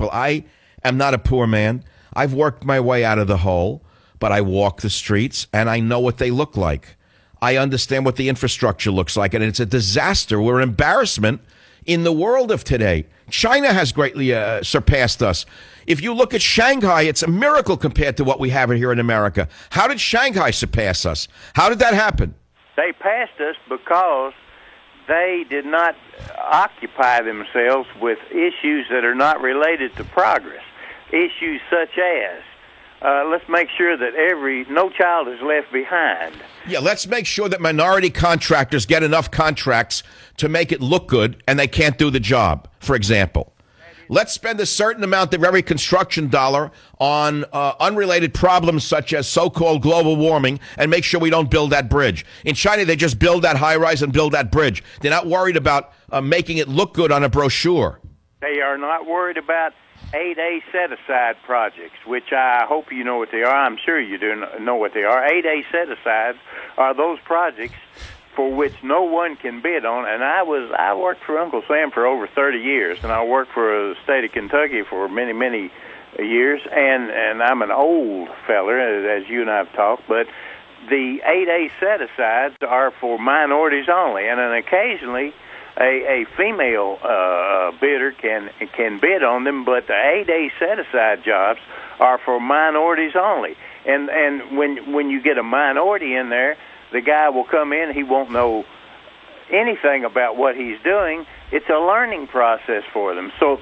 people. I am not a poor man. I've worked my way out of the hole, but I walk the streets and I know what they look like. I understand what the infrastructure looks like, and it's a disaster. We're an embarrassment in the world of today. China has greatly surpassed us. If you look at Shanghai, it's a miracle compared to what we have here in America. How did Shanghai surpass us? How did that happen? They passed us because they did not occupy themselves with issues that are not related to progress. Issues such as, let's make sure that no child is left behind. Yeah, let's make sure that minority contractors get enough contracts to make it look good and they can't do the job, for example. Let's spend a certain amount of every construction dollar on unrelated problems such as so-called global warming and make sure we don't build that bridge. In China, they just build that high-rise and build that bridge. They're not worried about making it look good on a brochure. They are not worried about 8A set-aside projects, which I hope you know what they are. I'm sure you do know what they are. 8A set-asides are those projects for which no one can bid on. And I worked for Uncle Sam for over 30 years, and I worked for the state of Kentucky for many, many years. And I'm an old feller, as you and I have talked, but the 8A set-asides are for minorities only, and then occasionally a female bidder can bid on them, but the 8A set-aside jobs are for minorities only. And when you get a minority in there, the guy will come in, he won't know anything about what he's doing. It's a learning process for them. So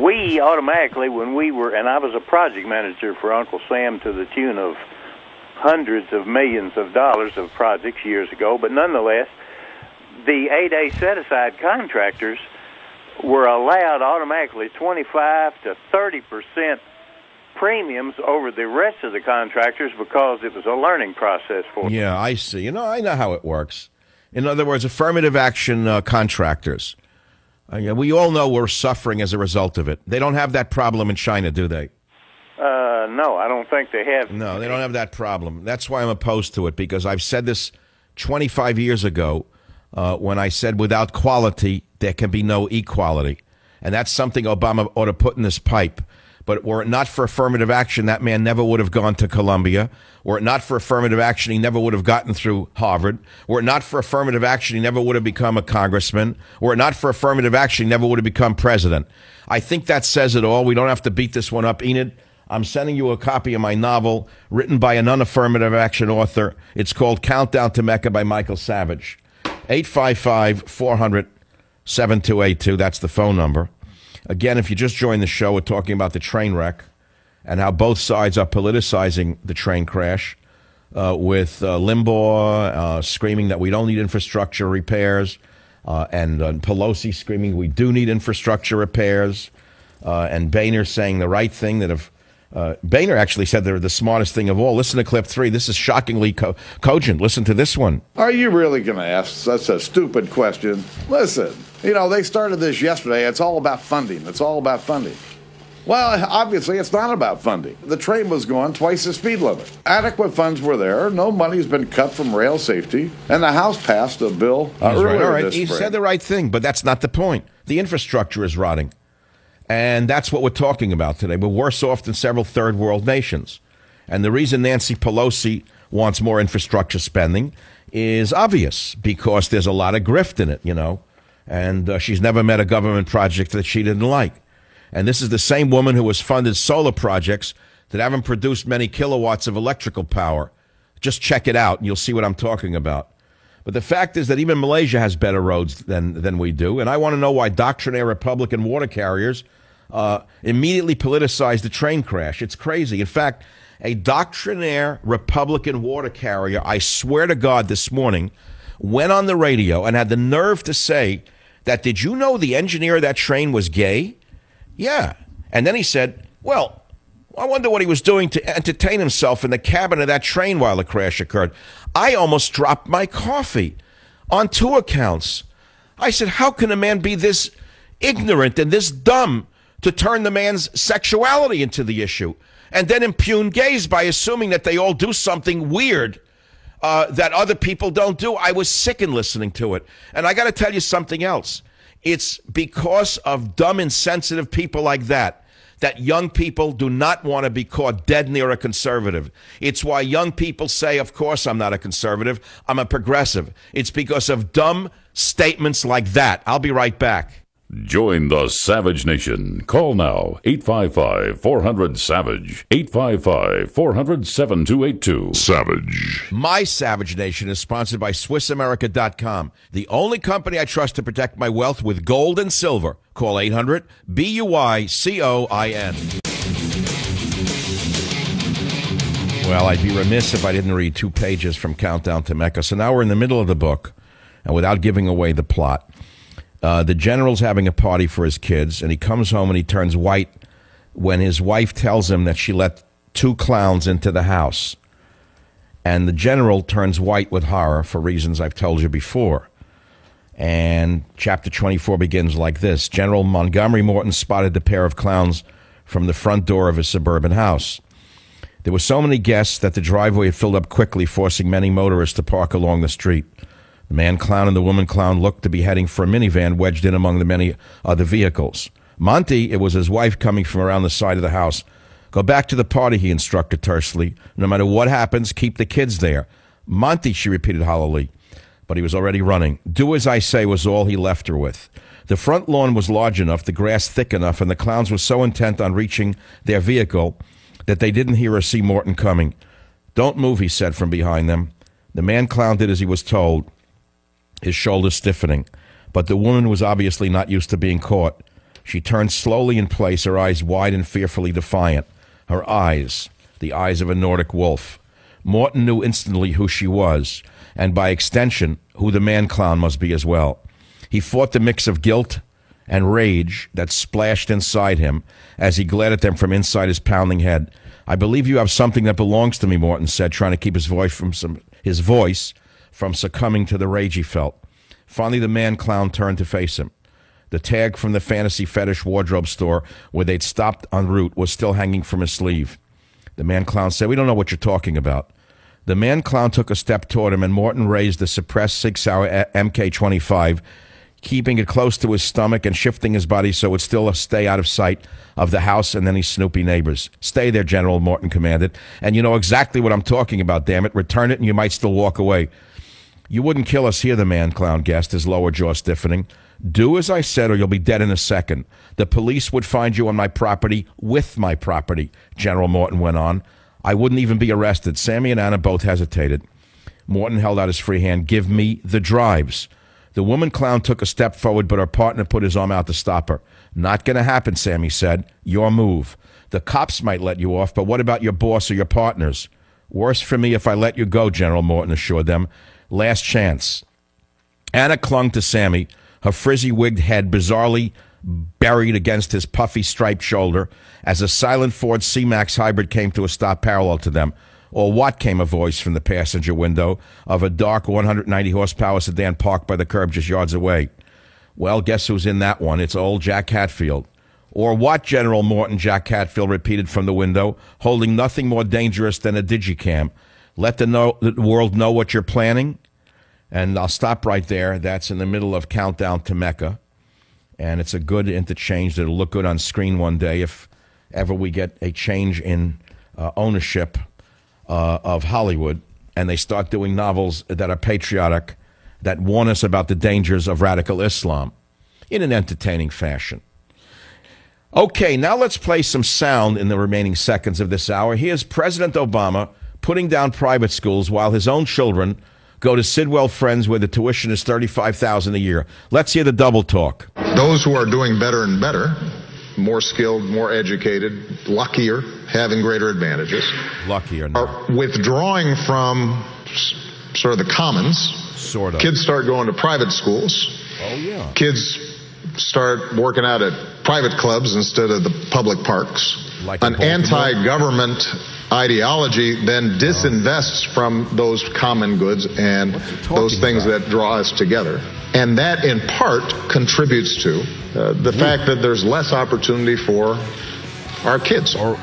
we automatically, when we were, and I was a project manager for Uncle Sam to the tune of hundreds of millions of dollars of projects years ago, but nonetheless, the 8A set-aside contractors were allowed automatically 25 to 30% premiums over the rest of the contractors because it was a learning process for them. Yeah, I see. I know how it works. In other words, affirmative action contractors. We all know we're suffering as a result of it. They don't have that problem in China, do they? No, I don't think they have. No, they don't have that problem. That's why I'm opposed to it, because I've said this 25 years ago when I said without quality, there can be no equality. And that's something Obama ought to put in his pipe. But were it not for affirmative action, that man never would have gone to Columbia. Were it not for affirmative action, he never would have gotten through Harvard. Were it not for affirmative action, he never would have become a congressman. Were it not for affirmative action, he never would have become president. I think that says it all. We don't have to beat this one up. Enid, I'm sending you a copy of my novel written by an unaffirmative action author. It's called Countdown to Mecca by Michael Savage. 855-400-7282. That's the phone number. Again, if you just joined the show, we're talking about the train wreck and how both sides are politicizing the train crash with Limbaugh screaming that we don't need infrastructure repairs and Pelosi screaming we do need infrastructure repairs and Boehner saying the right thing that if Boehner actually said they're the smartest thing of all. Listen to clip 3. This is shockingly cogent. Listen to this one. Are you really going to ask such a stupid question? Listen, they started this yesterday. It's all about funding. It's all about funding. Well, obviously, it's not about funding. The train was going twice the speed limit. Adequate funds were there. No money's been cut from rail safety. And the House passed a bill earlier this spring. He said the right thing, but that's not the point. The infrastructure is rotting. And that's what we're talking about today. We're worse off than several third world nations. And the reason Nancy Pelosi wants more infrastructure spending is obvious, because there's a lot of grift in it, and she's never met a government project that she didn't like. And this is the same woman who has funded solar projects that haven't produced many kilowatts of electrical power. Just check it out and you'll see what I'm talking about. But the fact is that even Malaysia has better roads than we do. And I want to know why doctrinaire Republican water carriers immediately politicized the train crash. It's crazy. In fact, a doctrinaire Republican water carrier, I swear to God, this morning, went on the radio and had the nerve to say that, did you know the engineer of that train was gay? Yeah. And then he said, well, I wonder what he was doing to entertain himself in the cabin of that train while the crash occurred. I almost dropped my coffee on 2 accounts. I said, how can a man be this ignorant and this dumb to turn the man's sexuality into the issue and then impugn gays by assuming that they all do something weird that other people don't do? I was sick in listening to it. And I got to tell you something else. It's because of dumb, insensitive people like that young people do not want to be caught dead near a conservative. It's why young people say, of course I'm not a conservative, I'm a progressive. It's because of dumb statements like that. I'll be right back. Join the Savage Nation. Call now, 855-400-SAVAGE, 855-400-7282. Savage. My Savage Nation is sponsored by SwissAmerica.com, the only company I trust to protect my wealth with gold and silver. Call 800-BUYCOIN. Well, I'd be remiss if I didn't read 2 pages from Countdown to Mecca. So now we're in the middle of the book, and without giving away the plot, the general's having a party for his kids, and he comes home and he turns white when his wife tells him that she let 2 clowns into the house. And the general turns white with horror for reasons I've told you before. And chapter 24 begins like this. General Montgomery Morton spotted the pair of clowns from the front door of his suburban house. There were so many guests that the driveway had filled up quickly, forcing many motorists to park along the street. The man clown and the woman clown looked to be heading for a minivan wedged in among the many other vehicles. Monty, it was his wife coming from around the side of the house. Go back to the party, he instructed tersely. No matter what happens, keep the kids there. Monty, she repeated hollowly. But he was already running. Do as I say was all he left her with. The front lawn was large enough, the grass thick enough, and the clowns were so intent on reaching their vehicle that they didn't hear or see Morton coming. Don't move, he said from behind them. The man clown did as he was told, his shoulders stiffening. But the woman was obviously not used to being caught. She turned slowly in place, her eyes wide and fearfully defiant. Her eyes, the eyes of a Nordic wolf. Morton knew instantly who she was, and by extension, who the man clown must be as well. He fought the mix of guilt and rage that splashed inside him as he glared at them from inside his pounding head. I believe you have something that belongs to me, Morton said, trying to keep his voice from succumbing to the rage he felt. Finally, the man clown turned to face him. The tag from the fantasy fetish wardrobe store where they'd stopped en route was still hanging from his sleeve. The man clown said, we don't know what you're talking about. The man clown took a step toward him, and Morton raised the suppressed 6-hour MK-25, keeping it close to his stomach and shifting his body so it would still stay out of sight of the house and any snoopy neighbors. Stay there, General, Morton commanded. And you know exactly what I'm talking about, damn it. Return it and you might still walk away. You wouldn't kill us here, the man clown guessed, his lower jaw stiffening. Do as I said or you'll be dead in a second. The police would find you on my property with my property, General Morton went on. I wouldn't even be arrested. Sammy and Anna both hesitated. Morton held out his free hand. Give me the drives. The woman clown took a step forward, but her partner put his arm out to stop her. Not going to happen, Sammy said. Your move. The cops might let you off, but what about your boss or your partners? Worse for me if I let you go, General Morton assured them. Last chance. Anna clung to Sammy, her frizzy-wigged head bizarrely buried against his puffy striped shoulder as a silent Ford C-Max hybrid came to a stop parallel to them. Or what, came a voice from the passenger window of a dark 190-horsepower sedan parked by the curb just yards away. Well, guess who's in that one? It's old Jack Hatfield. Or what, General Morton, Jack Hatfield repeated from the window, holding nothing more dangerous than a digicam. Let the world know what you're planning. And I'll stop right there. That's in the middle of Countdown to Mecca. And it's a good interchange that'll look good on screen one day if ever we get a change in ownership of Hollywood and they start doing novels that are patriotic, that warn us about the dangers of radical Islam in an entertaining fashion. Okay, now let's play some sound in the remaining seconds of this hour. Here's President Obama putting down private schools while his own children go to Sidwell Friends where the tuition is $35,000 a year. Let's hear the double talk. Those who are doing better and better, more skilled, more educated, luckier, having greater advantages, luckier, are withdrawing from sort of the commons. Sort of. Kids start going to private schools. Oh, yeah. Kids start working out at private clubs instead of the public parks. Like an anti-government ideology then disinvests from those common goods and those things that draw us together. And that, in part, contributes to the fact that there's less opportunity for our kids. Less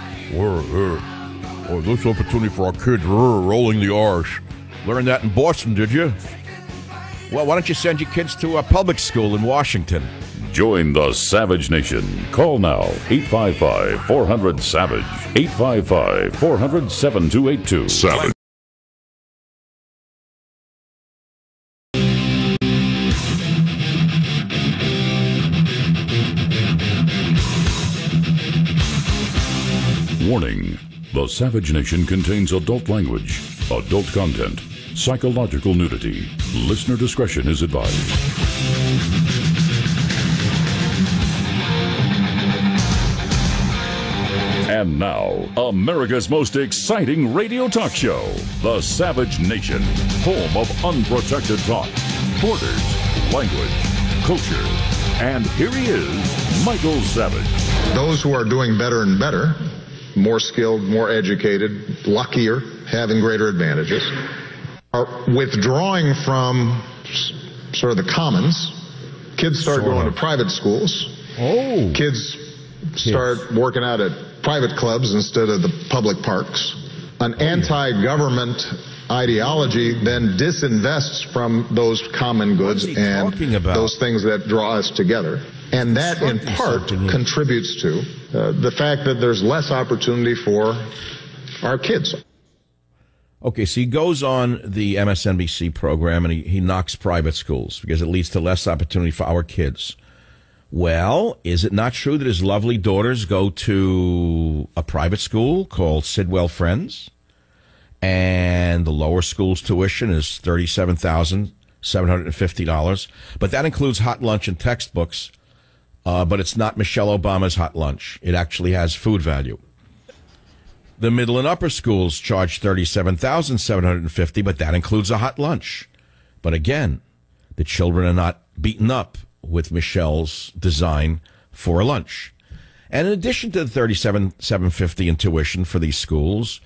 opportunity for our kids, rolling the R's. Learned that in Boston, did you? Well, why don't you send your kids to a public school in Washington? Join the Savage Nation. Call now, 855-400-SAVAGE. 855-400-7282. Savage. Warning. The Savage Nation contains adult language, adult content, psychological nudity. Listener discretion is advised. And now, America's most exciting radio talk show, The Savage Nation, home of unprotected talk, borders, language, culture. And here he is, Michael Savage. Those who are doing better and better, more skilled, more educated, luckier, having greater advantages, are withdrawing from sort of the commons. Kids start going to private schools. Oh. Kids start working out at private clubs instead of the public parks. An anti-government ideology then disinvests from those common goods and those things that draw us together. And that, in part, contributes to the fact that there's less opportunity for our kids. Okay, so he goes on the MSNBC program and he knocks private schools because it leads to less opportunity for our kids. Well, is it not true that his lovely daughters go to a private school called Sidwell Friends? And the lower school's tuition is $37,750. But that includes hot lunch and textbooks. But it's not Michelle Obama's hot lunch. It actually has food value. The middle and upper schools charge $37,750, but that includes a hot lunch. But again, the children are not beaten up with Michelle's design for a lunch. And in addition to the $37,750 in tuition for these schools,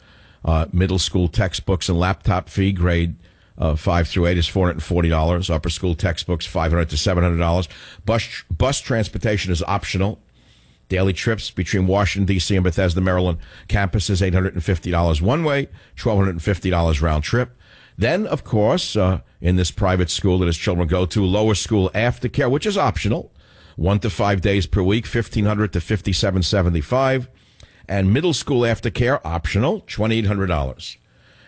middle school textbooks and laptop fee, grade 5 through 8 is $440. Upper school textbooks, $500 to $700. Bus transportation is optional. Daily trips between Washington, D.C. and Bethesda, Maryland campuses, $850 one way, $1,250 round trip. Then, of course, in this private school that his children go to, lower school aftercare, which is optional, 1 to 5 days per week, $1,500 to $5,775. And middle school aftercare, optional, $2,800.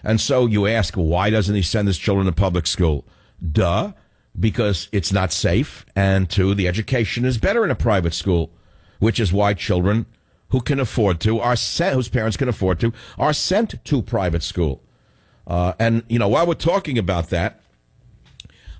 And so you ask, why doesn't he send his children to public school? Duh, because it's not safe, and two, the education is better in a private school, which is why children who can afford to are sent, whose parents can afford to, are sent to private school. And, you know, while we're talking about that,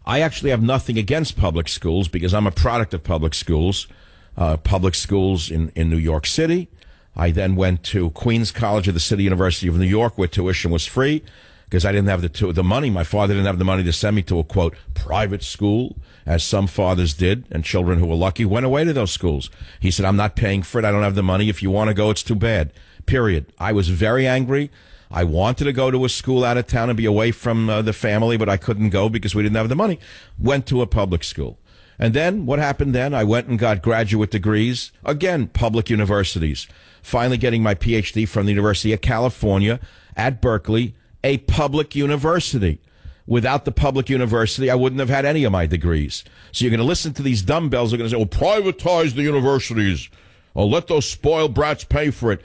I actually have nothing against public schools because I'm a product of public schools. Public schools in New York City. I then went to Queens College of the City University of New York, where tuition was free because I didn't have the money. My father didn't have the money to send me to a, quote, private school, as some fathers did, and children who were lucky went away to those schools. He said, I'm not paying for it. I don't have the money. If you want to go, it's too bad. Period. I was very angry. I wanted to go to a school out of town and be away from the family, but I couldn't go because we didn't have the money. Went to a public school. And then what happened then? I went and got graduate degrees. Again, public universities. Finally getting my PhD from the University of California at Berkeley, a public university. Without the public university, I wouldn't have had any of my degrees. So you're going to listen to these dumbbells. They're going to say, well, privatize the universities. Or let those spoiled brats pay for it.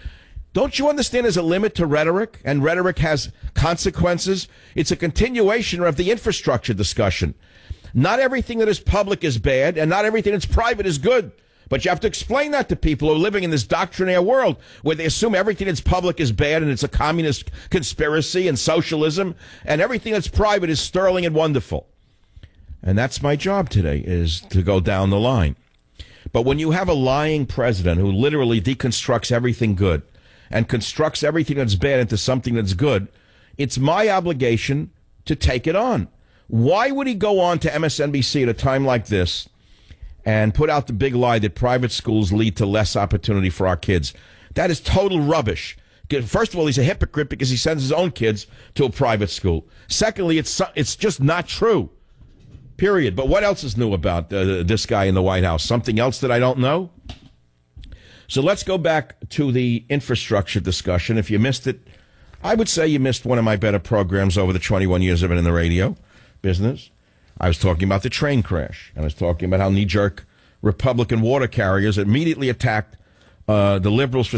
Don't you understand there's a limit to rhetoric? And rhetoric has consequences. It's a continuation of the infrastructure discussion. Not everything that is public is bad, and not everything that's private is good. But you have to explain that to people who are living in this doctrinaire world where they assume everything that's public is bad and it's a communist conspiracy and socialism, and everything that's private is sterling and wonderful. And that's my job today, is to go down the line. But when you have a lying president who literally deconstructs everything good and constructs everything that's bad into something that's good, it's my obligation to take it on. Why would he go on to MSNBC at a time like this and put out the big lie that private schools lead to less opportunity for our kids? That is total rubbish. First of all, he's a hypocrite because he sends his own kids to a private school. Secondly, it's just not true. Period. But what else is new about this guy in the White House? Something else that I don't know? So let's go back to the infrastructure discussion. If you missed it, I would say you missed one of my better programs over the 21 years I've been in the radio business. I was talking about the train crash, and I was talking about how knee-jerk Republican water carriers, immediately attacked the liberals for